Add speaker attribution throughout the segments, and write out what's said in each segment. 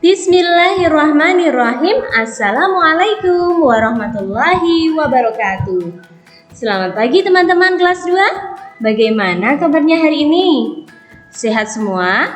Speaker 1: Bismillahirrahmanirrahim. Assalamualaikum warahmatullahi wabarakatuh. Selamat pagi teman-teman kelas 2. Bagaimana kabarnya hari ini? Sehat semua?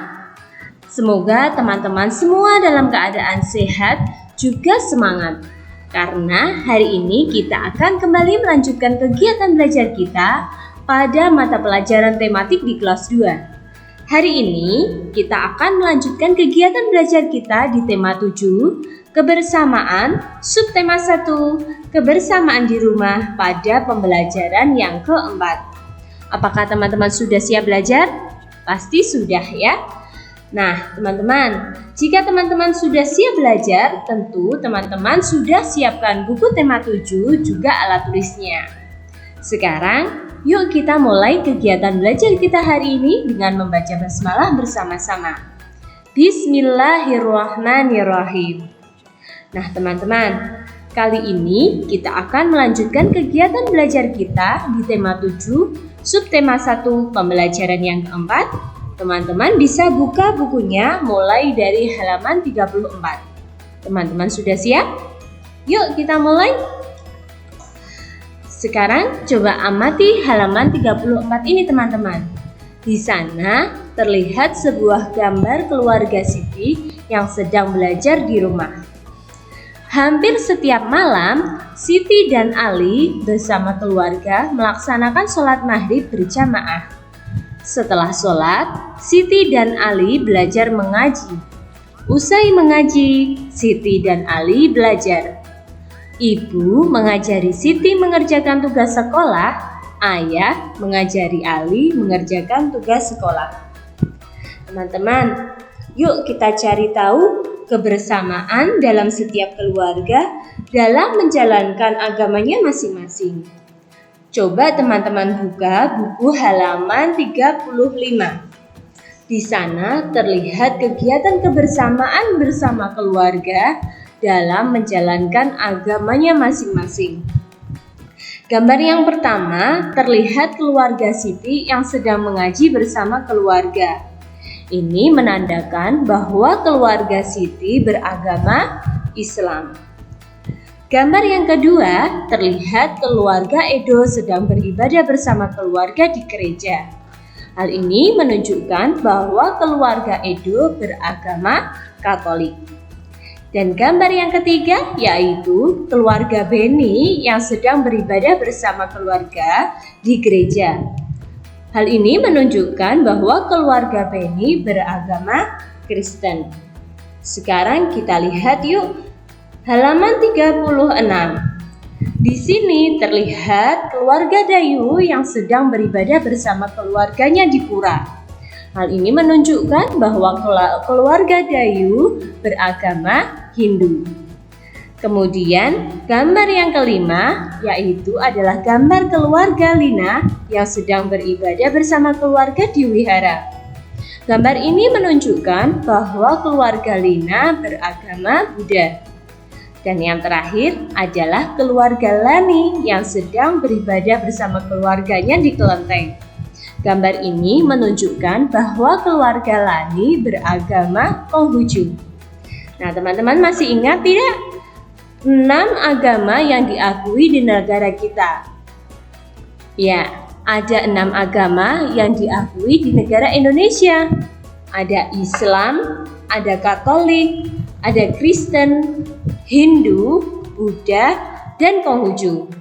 Speaker 1: Semoga teman-teman semua dalam keadaan sehat juga semangat. Karena hari ini kita akan kembali melanjutkan kegiatan belajar kita pada mata pelajaran tematik di kelas 2. Hari ini kita akan melanjutkan kegiatan belajar kita di tema 7, kebersamaan, subtema 1, kebersamaan di rumah pada pembelajaran yang keempat. Apakah teman-teman sudah siap belajar? Pasti sudah ya. Nah, teman-teman, jika teman-teman sudah siap belajar, tentu teman-teman sudah siapkan buku tema 7 juga alat tulisnya. Sekarang, yuk kita mulai kegiatan belajar kita hari ini dengan membaca basmalah bersama-sama. Bismillahirrahmanirrahim. Nah teman-teman, kali ini kita akan melanjutkan kegiatan belajar kita di tema 7, subtema 1, pembelajaran yang keempat. Teman-teman bisa buka bukunya mulai dari halaman 34. Teman-teman sudah siap? Yuk kita mulai. Sekarang coba amati halaman 34 ini teman-teman. Di sana terlihat sebuah gambar keluarga Siti yang sedang belajar di rumah. Hampir setiap malam, Siti dan Ali bersama keluarga melaksanakan sholat maghrib berjamaah. Setelah sholat, Siti dan Ali belajar mengaji. Usai mengaji, Siti dan Ali belajar. Ibu mengajari Siti mengerjakan tugas sekolah, ayah mengajari Ali mengerjakan tugas sekolah. Teman-teman, yuk kita cari tahu kebersamaan dalam setiap keluarga dalam menjalankan agamanya masing-masing. Coba teman-teman buka buku halaman 35. Di sana terlihat kegiatan kebersamaan bersama keluarga dalam menjalankan agamanya masing-masing. Gambar yang pertama terlihat keluarga Siti yang sedang mengaji bersama keluarga. Ini menandakan bahwa keluarga Siti beragama Islam. Gambar yang kedua terlihat keluarga Edo sedang beribadah bersama keluarga di gereja. Hal ini menunjukkan bahwa keluarga Edo beragama Katolik. Dan gambar yang ketiga yaitu keluarga Beni yang sedang beribadah bersama keluarga di gereja. Hal ini menunjukkan bahwa keluarga Beni beragama Kristen. Sekarang kita lihat yuk halaman 36. Di sini terlihat keluarga Dayu yang sedang beribadah bersama keluarganya di pura. Hal ini menunjukkan bahwa keluarga Dayu beragama Hindu. Kemudian gambar yang kelima yaitu adalah gambar keluarga Lina yang sedang beribadah bersama keluarga di wihara. Gambar ini menunjukkan bahwa keluarga Lina beragama Buddha. Dan yang terakhir adalah keluarga Lani yang sedang beribadah bersama keluarganya di kelenteng. Gambar ini menunjukkan bahwa keluarga Lani beragama Konghucu. Nah, teman-teman masih ingat tidak? 6 agama yang diakui di negara kita. Ya, ada 6 agama yang diakui di negara Indonesia. Ada Islam, ada Katolik, ada Kristen, Hindu, Buddha, dan Konghucu.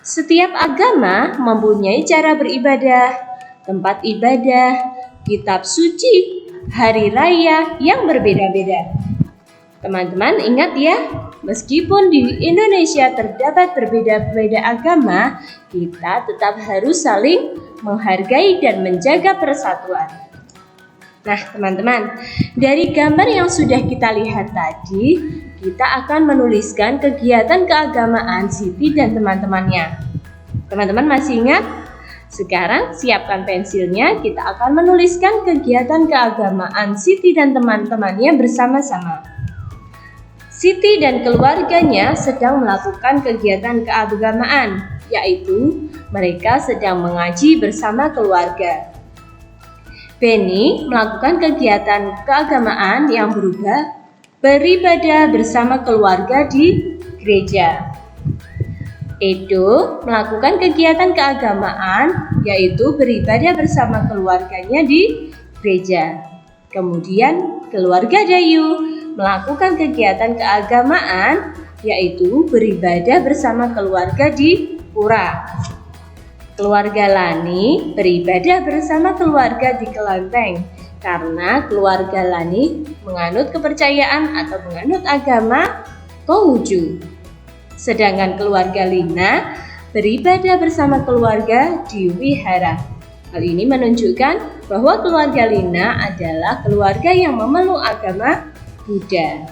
Speaker 1: Setiap agama mempunyai cara beribadah, tempat ibadah, kitab suci, hari raya yang berbeda-beda. Teman-teman ingat ya, meskipun di Indonesia terdapat berbeda-beda agama, kita tetap harus saling menghargai dan menjaga persatuan. Nah teman-teman, dari gambar yang sudah kita lihat tadi, kita akan menuliskan kegiatan keagamaan Siti dan teman-temannya. Teman-teman masih ingat? Sekarang siapkan pensilnya, kita akan menuliskan kegiatan keagamaan Siti dan teman-temannya bersama-sama. Siti dan keluarganya sedang melakukan kegiatan keagamaan, yaitu mereka sedang mengaji bersama keluarga. Beni melakukan kegiatan keagamaan yang berupa beribadah bersama keluarga di gereja. Edo melakukan kegiatan keagamaan, yaitu beribadah bersama keluarganya di gereja. Kemudian keluarga Dayu melakukan kegiatan keagamaan, yaitu beribadah bersama keluarga di pura. Keluarga Lani beribadah bersama keluarga di kelenteng, karena keluarga Lani menganut kepercayaan atau menganut agama Konghucu. Sedangkan keluarga Lina beribadah bersama keluarga di wihara. Hal ini menunjukkan bahwa keluarga Lina adalah keluarga yang memeluk agama Buddha.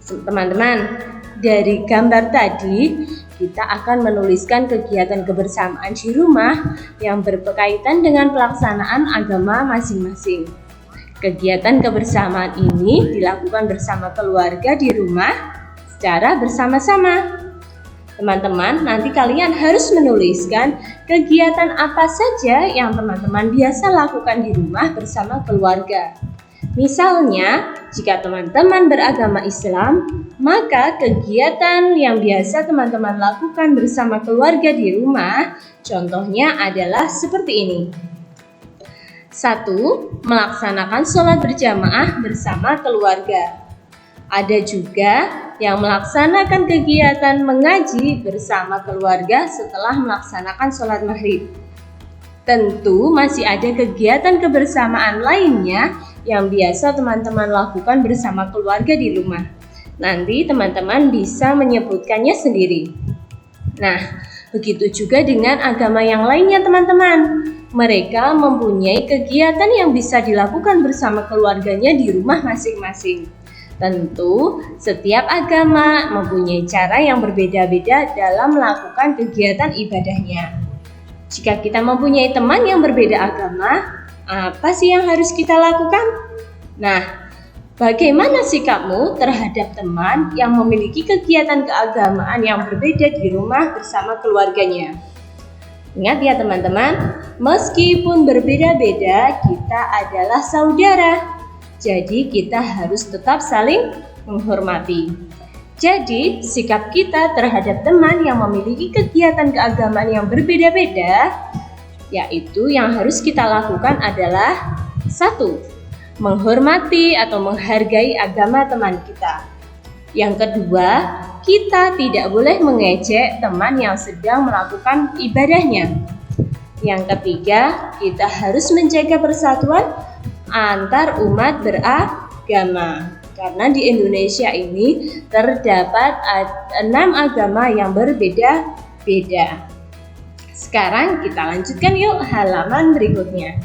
Speaker 1: Teman-teman, dari gambar tadi kita akan menuliskan kegiatan kebersamaan di rumah yang berkaitan dengan pelaksanaan agama masing-masing. Kegiatan kebersamaan ini dilakukan bersama keluarga di rumah secara bersama-sama. Teman-teman, nanti kalian harus menuliskan kegiatan apa saja yang teman-teman biasa lakukan di rumah bersama keluarga. Misalnya, jika teman-teman beragama Islam, maka kegiatan yang biasa teman-teman lakukan bersama keluarga di rumah, contohnya adalah seperti ini. 1. Melaksanakan sholat berjamaah bersama keluarga. Ada juga yang melaksanakan kegiatan mengaji bersama keluarga setelah melaksanakan sholat maghrib. Tentu masih ada kegiatan kebersamaan lainnya yang biasa teman-teman lakukan bersama keluarga di rumah. Nanti teman-teman bisa menyebutkannya sendiri. Nah, begitu juga dengan agama yang lainnya teman-teman. Mereka mempunyai kegiatan yang bisa dilakukan bersama keluarganya di rumah masing-masing. Tentu, setiap agama mempunyai cara yang berbeda-beda dalam melakukan kegiatan ibadahnya. Jika kita mempunyai teman yang berbeda agama, apa sih yang harus kita lakukan? Nah, bagaimana sikapmu terhadap teman yang memiliki kegiatan keagamaan yang berbeda di rumah bersama keluarganya? Ingat ya teman-teman, meskipun berbeda-beda, kita adalah saudara. Jadi kita harus tetap saling menghormati. Jadi sikap kita terhadap teman yang memiliki kegiatan keagamaan yang berbeda-beda, yaitu yang harus kita lakukan adalah 1. Menghormati atau menghargai agama teman kita. Yang kedua, kita tidak boleh mengejek teman yang sedang melakukan ibadahnya. Yang ketiga, kita harus menjaga persatuan antar umat beragama. Karena di Indonesia ini terdapat 6 agama yang berbeda-beda. Sekarang kita lanjutkan yuk halaman berikutnya.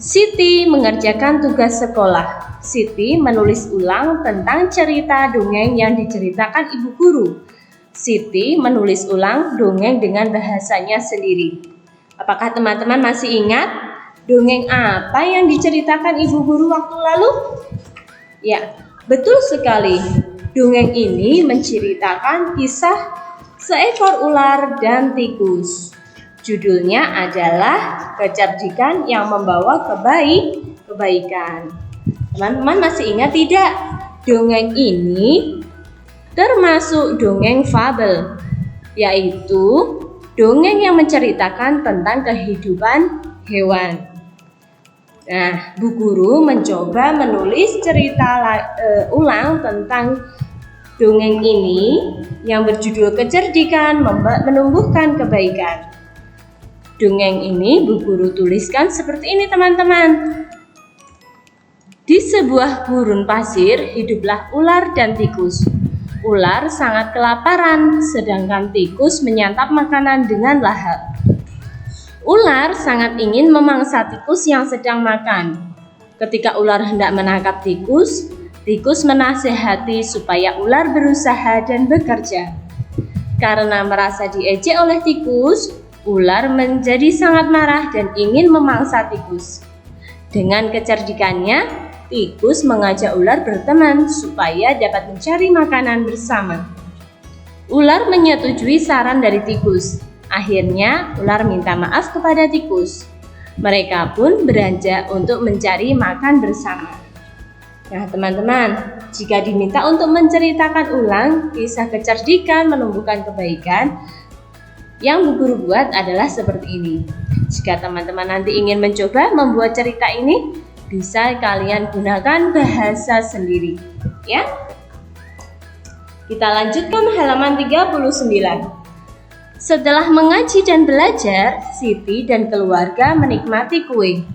Speaker 1: Siti mengerjakan tugas sekolah. Siti menulis ulang tentang cerita dongeng yang diceritakan ibu guru. Siti menulis ulang dongeng dengan bahasanya sendiri. Apakah teman-teman masih ingat dongeng apa yang diceritakan ibu guru waktu lalu? Ya, betul sekali. Dongeng ini menceritakan kisah seekor ular dan tikus. Judulnya adalah Kecerdikan yang Membawa Kebaikan. Teman-teman masih ingat tidak? Dongeng ini termasuk dongeng fabel, yaitu dongeng yang menceritakan tentang kehidupan hewan. Nah, Bu Guru mencoba menulis cerita ulang tentang dongeng ini yang berjudul Kecerdikan Menumbuhkan Kebaikan. Dongeng ini Bu Guru tuliskan seperti ini teman-teman. Di sebuah gurun pasir hiduplah ular dan tikus. Ular sangat kelaparan, sedangkan tikus menyantap makanan dengan lahap. Ular sangat ingin memangsa tikus yang sedang makan. Ketika ular hendak menangkap tikus, tikus menasihati supaya ular berusaha dan bekerja. Karena merasa diejek oleh tikus, ular menjadi sangat marah dan ingin memangsa tikus. Dengan kecerdikannya, tikus mengajak ular berteman supaya dapat mencari makanan bersama. Ular menyetujui saran dari tikus. Akhirnya, ular minta maaf kepada tikus. Mereka pun beranjak untuk mencari makan bersama. Nah, teman-teman, jika diminta untuk menceritakan ulang kisah kecerdikan menumbuhkan kebaikan, yang Bu Guru buat adalah seperti ini. Jika teman-teman nanti ingin mencoba membuat cerita ini, bisa kalian gunakan bahasa sendiri, ya. Kita lanjutkan halaman 39. Setelah mengaji dan belajar, Siti dan keluarga menikmati kue.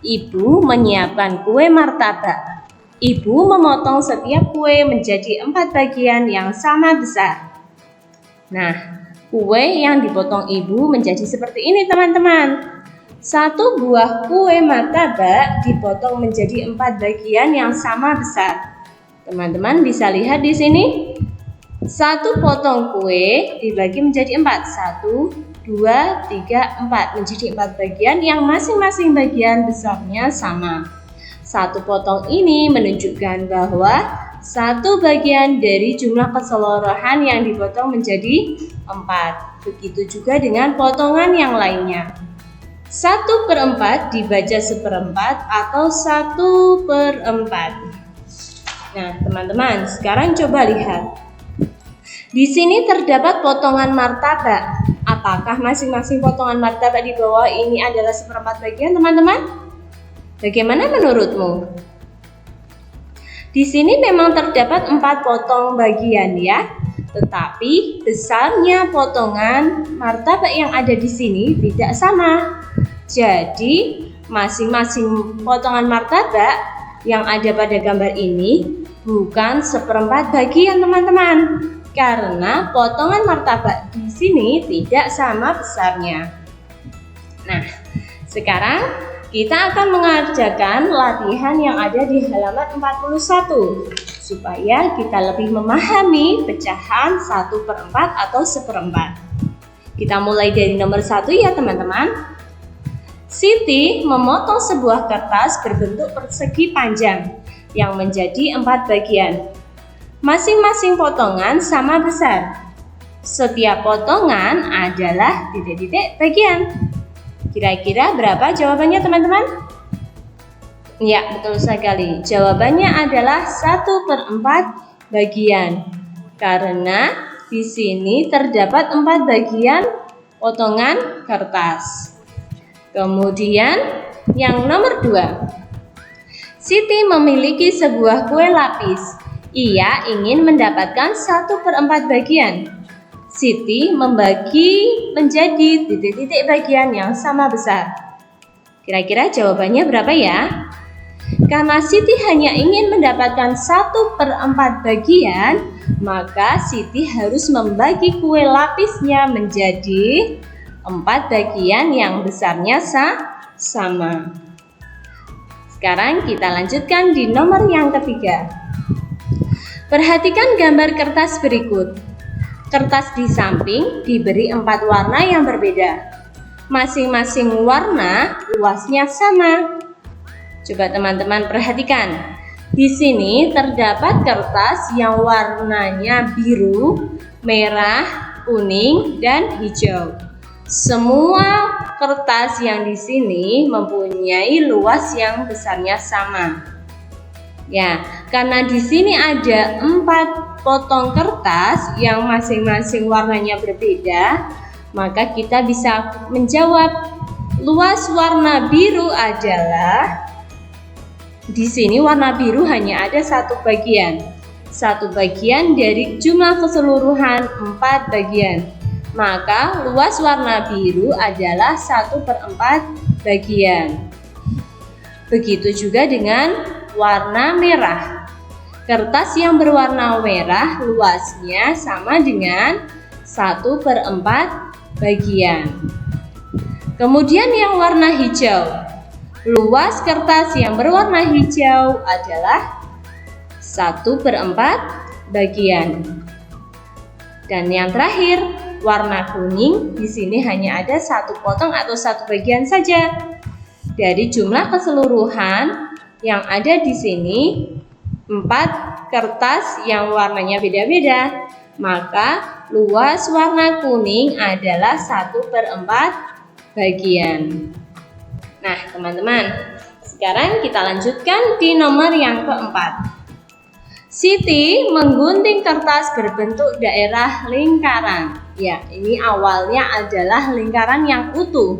Speaker 1: Ibu menyiapkan kue martabak. Ibu memotong setiap kue menjadi 4 bagian yang sama besar. Nah, kue yang dipotong ibu menjadi seperti ini, teman-teman. 1 buah kue martabak dipotong menjadi 4 bagian yang sama besar. Teman-teman bisa lihat di sini. 1 potong kue dibagi menjadi 4. 1, 2, 3, 4 menjadi 4 bagian yang masing-masing bagian besarnya sama. 1 potong ini menunjukkan bahwa 1 bagian dari jumlah keseluruhan yang dipotong menjadi 4. Begitu juga dengan potongan yang lainnya. 1/4 dibaca 1/4 atau 1/4. Nah, teman-teman, sekarang coba lihat. Di sini terdapat potongan martabak. Apakah masing-masing potongan martabak di bawah ini adalah 1/4 bagian, teman-teman? Bagaimana menurutmu? Di sini memang terdapat 4 potong bagian ya, tetapi besarnya potongan martabak yang ada di sini tidak sama. Jadi, masing-masing potongan martabak yang ada pada gambar ini bukan 1/4 bagian, teman-teman. Karena potongan martabak di sini tidak sama besarnya. Nah, sekarang kita akan mengerjakan latihan yang ada di halaman 41 supaya kita lebih memahami pecahan 1/4 atau 1/4. Kita mulai dari nomor 1 ya, teman-teman. Siti memotong sebuah kertas berbentuk persegi panjang yang menjadi 4 bagian. Masing-masing potongan sama besar. Setiap potongan adalah titik-titik bagian. Kira-kira berapa jawabannya, teman-teman? Ya, betul sekali. Jawabannya adalah 1/4 bagian. Karena di sini terdapat 4 bagian potongan kertas. Kemudian yang nomor 2. Siti memiliki sebuah kue lapis. Ia ingin mendapatkan 1/4 bagian. Siti membagi menjadi titik-titik bagian yang sama besar. Kira-kira jawabannya berapa ya? Karena Siti hanya ingin mendapatkan 1/4 bagian, maka Siti harus membagi kue lapisnya menjadi 4 bagian yang besarnya sama. Sekarang kita lanjutkan di nomor yang ketiga. Perhatikan gambar kertas berikut. Kertas di samping diberi 4 warna yang berbeda. Masing-masing warna luasnya sama. Coba teman-teman perhatikan. Di sini terdapat kertas yang warnanya biru, merah, kuning, dan hijau. Semua kertas yang di sini mempunyai luas yang besarnya sama. Ya, karena di sini ada 4 potong kertas yang masing-masing warnanya berbeda, maka kita bisa menjawab luas warna biru adalah, di sini warna biru hanya ada 1 bagian. 1 bagian dari jumlah keseluruhan 4 bagian. Maka luas warna biru adalah 1/4 bagian. Begitu juga dengan warna merah. Kertas yang berwarna merah luasnya sama dengan 1/4 bagian. Kemudian yang warna hijau. Luas kertas yang berwarna hijau adalah 1/4 bagian. Dan yang terakhir, warna kuning di sini hanya ada 1 potong atau 1 bagian saja. Dari jumlah keseluruhan yang ada di sini 4 kertas yang warnanya beda-beda, maka luas warna kuning adalah 1/4 bagian. Nah, teman-teman, Sekarang kita lanjutkan di nomor yang keempat. Siti menggunting kertas berbentuk daerah lingkaran. Ya, ini awalnya adalah lingkaran yang utuh.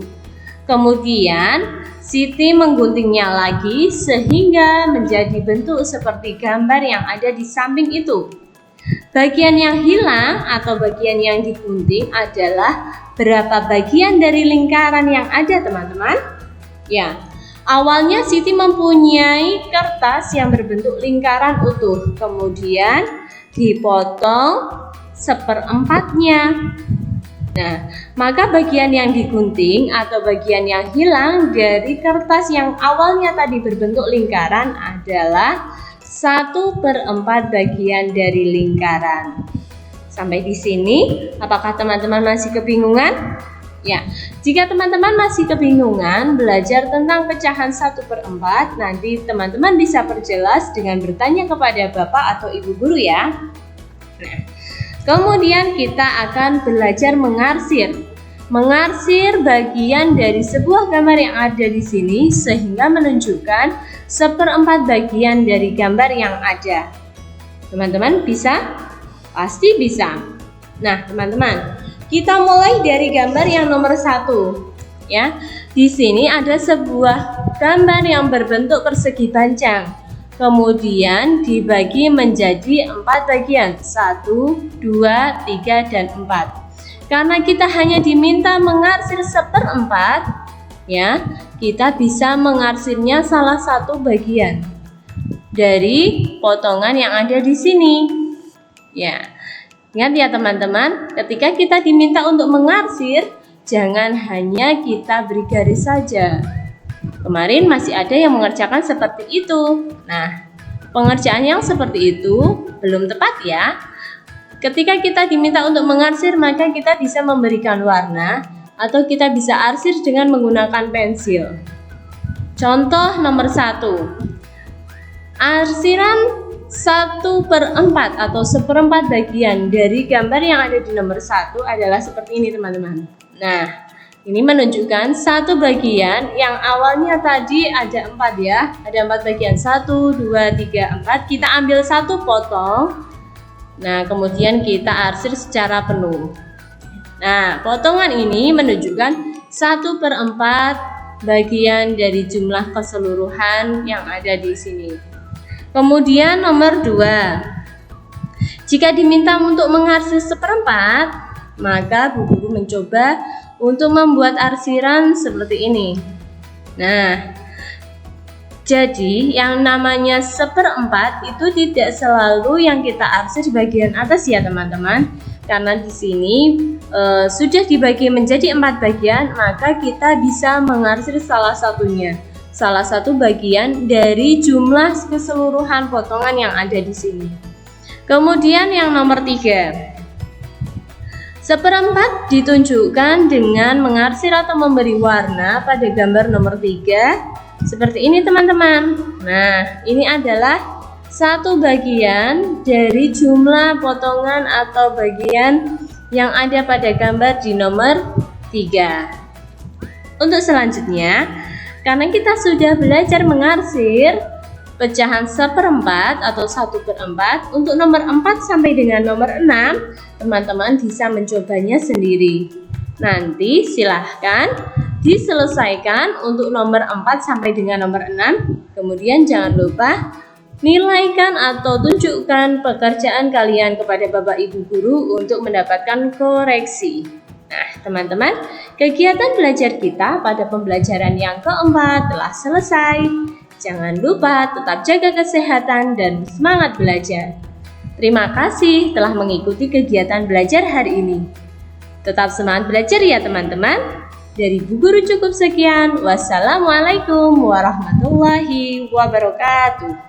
Speaker 1: Kemudian Siti mengguntingnya lagi sehingga menjadi bentuk seperti gambar yang ada di samping itu. Bagian yang hilang atau bagian yang digunting adalah berapa bagian dari lingkaran yang ada, teman-teman? Ya, awalnya Siti mempunyai kertas yang berbentuk lingkaran utuh, kemudian dipotong seperempatnya. Nah, maka bagian yang digunting atau bagian yang hilang dari kertas yang awalnya tadi berbentuk lingkaran adalah 1/4 bagian dari lingkaran. Sampai di sini, apakah teman-teman masih kebingungan? Ya, jika teman-teman masih kebingungan belajar tentang pecahan 1/4, nanti teman-teman bisa perjelas dengan bertanya kepada Bapak atau Ibu guru ya. Nah, kemudian kita akan belajar mengarsir. Mengarsir bagian dari sebuah gambar yang ada di sini sehingga menunjukkan 1/4 bagian dari gambar yang ada. Teman-teman bisa? Pasti bisa. Nah, teman-teman, kita mulai dari gambar yang nomor 1. Ya, di sini ada sebuah gambar yang berbentuk persegi panjang. Kemudian dibagi menjadi 4 bagian, 1, 2, 3, dan 4. Karena kita hanya diminta mengarsir 1/4, ya, kita bisa mengarsirnya salah satu bagian dari potongan yang ada di sini. Ya, ingat ya teman-teman, ketika kita diminta untuk mengarsir, jangan hanya kita beri garis saja. Kemarin masih ada yang mengerjakan seperti itu. Nah, pengerjaan yang seperti itu belum tepat ya. Ketika kita diminta untuk mengarsir, maka kita bisa memberikan warna atau kita bisa arsir dengan menggunakan pensil. Contoh nomor 1. Arsiran 1/4 atau 1/4 bagian dari gambar yang ada di nomor 1 adalah seperti ini, teman-teman. Nah, ini menunjukkan satu bagian yang awalnya tadi ada 4 ya. Ada 4 bagian, 1, 2, 3, 4. Kita ambil satu potong. Nah, kemudian kita arsir secara penuh. Nah, potongan ini menunjukkan 1/4 bagian dari jumlah keseluruhan yang ada di sini. Kemudian nomor 2. Jika diminta untuk mengarsir 1/4, maka Bu Guru mencoba untuk membuat arsiran seperti ini. Nah, jadi yang namanya 1/4 itu tidak selalu yang kita arsir bagian atas ya teman-teman. Karena di sini sudah dibagi menjadi 4 bagian, maka kita bisa mengarsir salah satunya. Salah satu bagian dari jumlah keseluruhan potongan yang ada di sini. Kemudian yang nomor 3. 1/4 ditunjukkan dengan mengarsir atau memberi warna pada gambar nomor 3 seperti ini teman-teman. Nah, ini adalah satu bagian dari jumlah potongan atau bagian yang ada pada gambar di nomor 3. Untuk selanjutnya, karena kita sudah belajar mengarsir pecahan 1/4 atau 1/4 untuk nomor 4 sampai dengan nomor 6, teman-teman bisa mencobanya sendiri. Nanti silahkan diselesaikan untuk nomor 4 sampai dengan nomor 6. Kemudian jangan lupa nilaikan atau tunjukkan pekerjaan kalian kepada Bapak Ibu Guru untuk mendapatkan koreksi. Nah, teman-teman, kegiatan belajar kita pada pembelajaran yang keempat telah selesai. Jangan lupa tetap jaga kesehatan dan semangat belajar. Terima kasih telah mengikuti kegiatan belajar hari ini. Tetap semangat belajar ya teman-teman. Dari Bu Guru cukup sekian. Wassalamualaikum warahmatullahi wabarakatuh.